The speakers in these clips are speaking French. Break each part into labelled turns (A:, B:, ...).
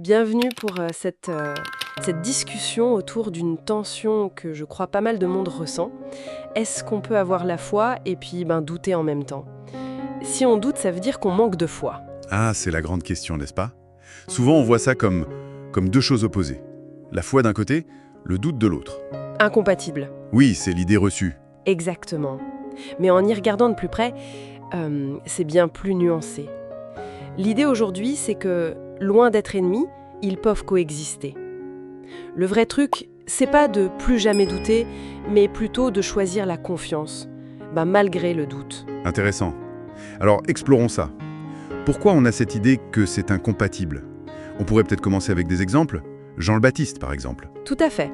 A: Bienvenue pour cette discussion autour d'une tension que je crois pas mal de monde ressent. Est-ce qu'on peut avoir la foi et puis douter en même temps? Si on doute, ça veut dire qu'on manque de foi.
B: Ah, c'est la grande question, n'est-ce pas? Souvent, on voit ça comme deux choses opposées. La foi d'un côté, le doute de l'autre.
A: Incompatible.
B: Oui, c'est l'idée reçue.
A: Exactement. Mais en y regardant de plus près, c'est bien plus nuancé. L'idée aujourd'hui, c'est que, loin d'être ennemis, ils peuvent coexister. Le vrai truc, c'est pas de plus jamais douter, mais plutôt de choisir la confiance, malgré le doute.
B: Intéressant. Alors, explorons ça. Pourquoi on a cette idée que c'est incompatible? On pourrait peut-être commencer avec des exemples. Jean le Baptiste, par exemple.
A: Tout à fait.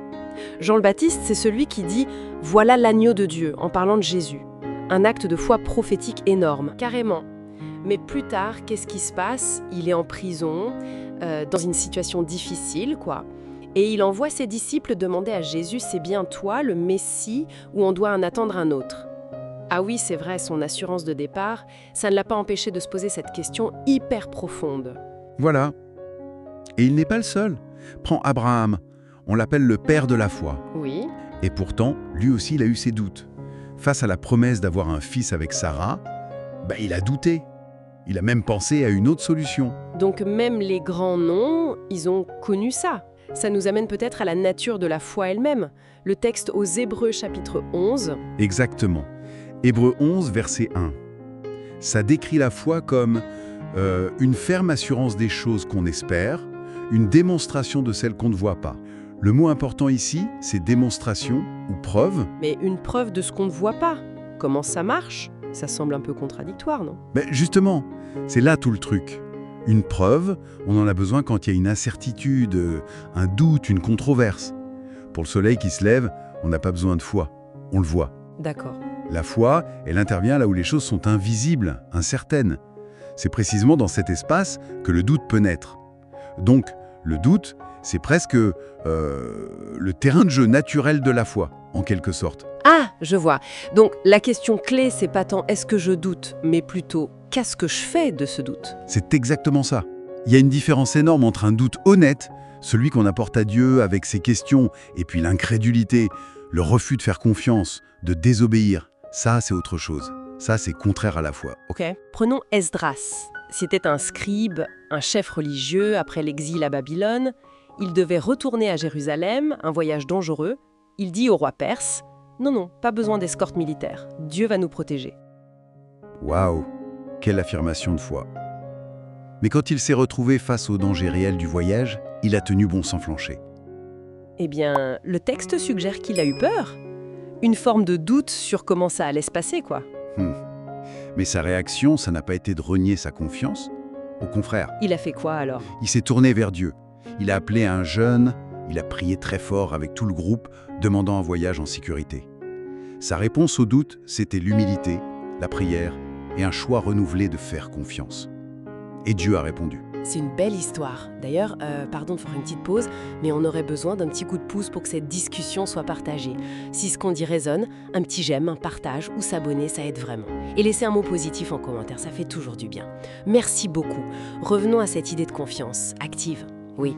A: Jean le Baptiste, c'est celui qui dit « Voilà l'agneau de Dieu » en parlant de Jésus. Un acte de foi prophétique énorme, carrément. Mais plus tard, qu'est-ce qui se passe? Il est en prison, dans une situation difficile, quoi. Et il envoie ses disciples demander à Jésus « C'est bien toi, le Messie, ou on doit en attendre un autre ?» Ah oui, c'est vrai, son assurance de départ, ça ne l'a pas empêché de se poser cette question hyper profonde.
B: Voilà. Et il n'est pas le seul. Prends Abraham. On l'appelle le père de la foi.
A: Oui,
B: Et pourtant, lui aussi, il a eu ses doutes. Face à la promesse d'avoir un fils avec Sarah, il a douté. Il a même pensé à une autre solution.
A: donc même les grands noms, ils ont connu ça. Ça nous amène peut-être à la nature de la foi elle-même. Le texte aux Hébreux chapitre 11,
B: Exactement. Hébreux 11, verset 1. Ça décrit la foi comme une ferme assurance des choses qu'on espère, une démonstration de celles qu'on ne voit pas. Le mot important ici, c'est démonstration ou preuve.
A: mais une preuve de ce qu'on ne voit pas. Comment ça marche? Ça semble un peu contradictoire, non?
B: Justement, c'est là tout le truc. Une preuve, on en a besoin quand il y a une incertitude, un doute, une controverse. Pour le soleil qui se lève, on n'a pas besoin de foi, on le voit.
A: D'accord.
B: La foi, elle intervient là où les choses sont invisibles, incertaines. C'est précisément dans cet espace que le doute peut naître. Donc, le doute, c'est presque le terrain de jeu naturel de la foi, en quelque sorte.
A: Ah, je vois. Donc la question clé, c'est pas tant est-ce que je doute, mais plutôt qu'est-ce que je fais de ce doute?
B: C'est exactement ça. Il y a une différence énorme entre un doute honnête, celui qu'on apporte à Dieu avec ses questions, et puis l'incrédulité, le refus de faire confiance, de désobéir. Ça, c'est autre chose. Ça, c'est contraire à la foi.
A: Ok. Prenons Esdras. C'était un scribe, un chef religieux après l'exil à Babylone. Il devait retourner à Jérusalem, un voyage dangereux. Il dit au roi perse, non, non, pas besoin d'escorte militaire. Dieu va nous protéger.
B: Waouh, quelle affirmation de foi. Mais quand il s'est retrouvé face au danger réel du voyage, il a tenu bon sans flancher.
A: Eh bien, le texte suggère qu'il a eu peur. Une forme de doute sur comment ça allait se passer, quoi.
B: Hmm. Mais sa réaction, ça n'a pas été de renier sa confiance. Au contraire,
A: Il a fait quoi alors?
B: il s'est tourné vers Dieu. Il a appelé un jeûne, il a prié très fort avec tout le groupe, demandant un voyage en sécurité. Sa réponse au doute, c'était l'humilité, la prière et un choix renouvelé de faire confiance. Et Dieu a répondu.
A: C'est une belle histoire. D'ailleurs, pardon de faire une petite pause, mais on aurait besoin d'un petit coup de pouce pour que cette discussion soit partagée. Si ce qu'on dit résonne, un petit j'aime, un partage ou s'abonner, ça aide vraiment. Et laisser un mot positif en commentaire, ça fait toujours du bien. Merci beaucoup. Revenons à cette idée de confiance active. Oui.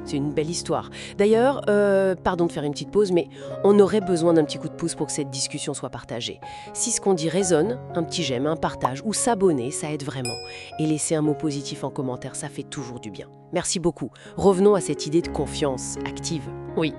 A: C'est une belle histoire. D'ailleurs, pardon de faire une petite pause, mais on aurait besoin d'un petit coup de pouce pour que cette discussion soit partagée. Si ce qu'on dit résonne, un petit j'aime, un partage ou s'abonner, ça aide vraiment. Et laisser un mot positif en commentaire, ça fait toujours du bien. Merci beaucoup. Revenons à cette idée de confiance active. Oui.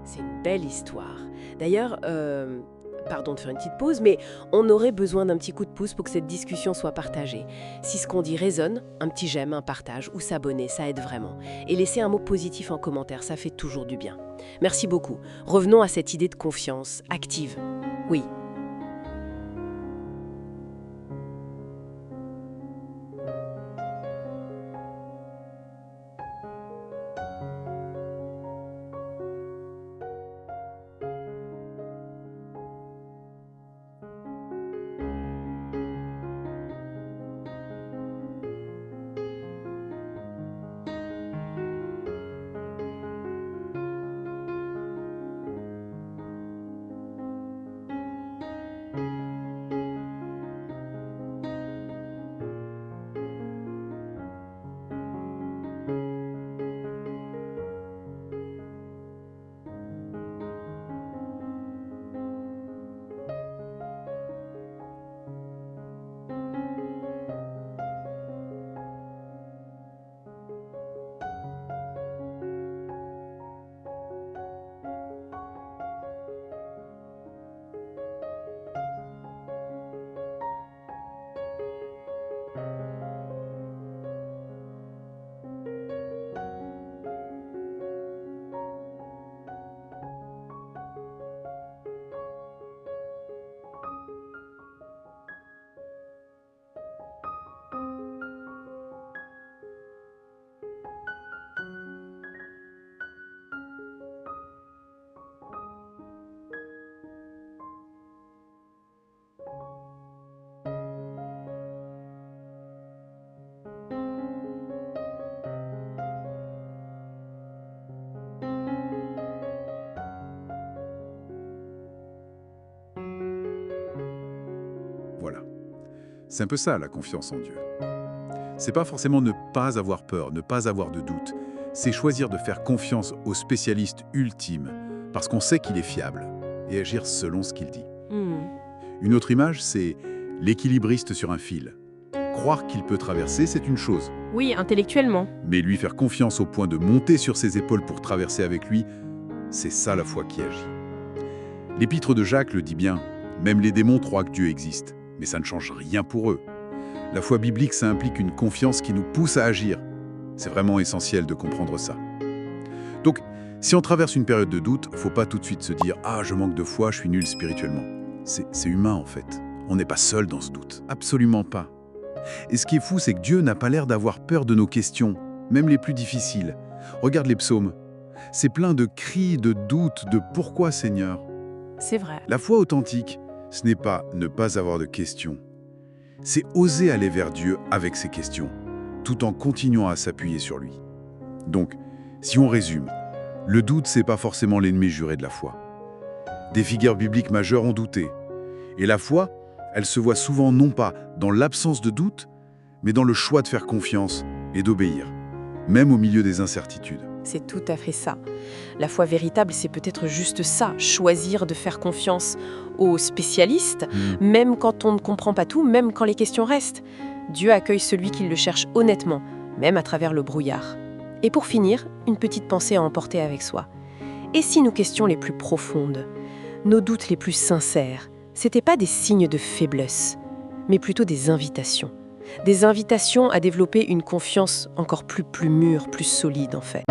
A: C'est une belle histoire. D'ailleurs, pardon de faire une petite pause, mais on aurait besoin d'un petit coup de pouce pour que cette discussion soit partagée. Si ce qu'on dit résonne, un petit j'aime, un partage ou s'abonner, ça aide vraiment. Et laisser un mot positif en commentaire, ça fait toujours du bien. Merci beaucoup. Revenons à cette idée de confiance active. Oui.
B: Voilà. C'est un peu ça, la confiance en Dieu. C'est pas forcément ne pas avoir peur, ne pas avoir de doute. C'est choisir de faire confiance au spécialiste ultime, parce qu'on sait qu'il est fiable, et agir selon ce qu'il dit. Une autre image, c'est l'équilibriste sur un fil. Croire qu'il peut traverser, c'est une chose.
C: Oui, intellectuellement.
B: Mais lui faire confiance au point de monter sur ses épaules pour traverser avec lui, c'est ça la foi qui agit. L'épître de Jacques le dit bien, même les démons croient que Dieu existe, mais ça ne change rien pour eux. La foi biblique, ça implique une confiance qui nous pousse à agir. C'est vraiment essentiel de comprendre ça. Donc, si on traverse une période de doute, faut pas tout de suite se dire « Ah, je manque de foi, je suis nul spirituellement ». C'est humain en fait. On n'est pas seul dans ce doute. Absolument pas. Et ce qui est fou, c'est que Dieu n'a pas l'air d'avoir peur de nos questions, même les plus difficiles. Regarde les psaumes. C'est plein de cris, de doutes, de « Pourquoi Seigneur ?»
C: C'est vrai.
B: La foi authentique, ce n'est pas ne pas avoir de questions. C'est oser aller vers Dieu avec ses questions, tout en continuant à s'appuyer sur lui. Donc, si on résume, le doute, c'est pas forcément l'ennemi juré de la foi. Des figures bibliques majeures ont douté. Et la foi, elle se voit souvent non pas dans l'absence de doute, mais dans le choix de faire confiance et d'obéir, même au milieu des incertitudes.
C: C'est tout à fait ça. La foi véritable, c'est peut-être juste ça, choisir de faire confiance aux spécialistes, même quand on ne comprend pas tout, même quand les questions restent. Dieu accueille celui qui le cherche honnêtement, même à travers le brouillard. Et pour finir, une petite pensée à emporter avec soi. Et si nos questions les plus profondes, nos doutes les plus sincères, c'étaient pas des signes de faiblesse, mais plutôt des invitations. Des invitations à développer une confiance encore plus mûre, plus solide en fait.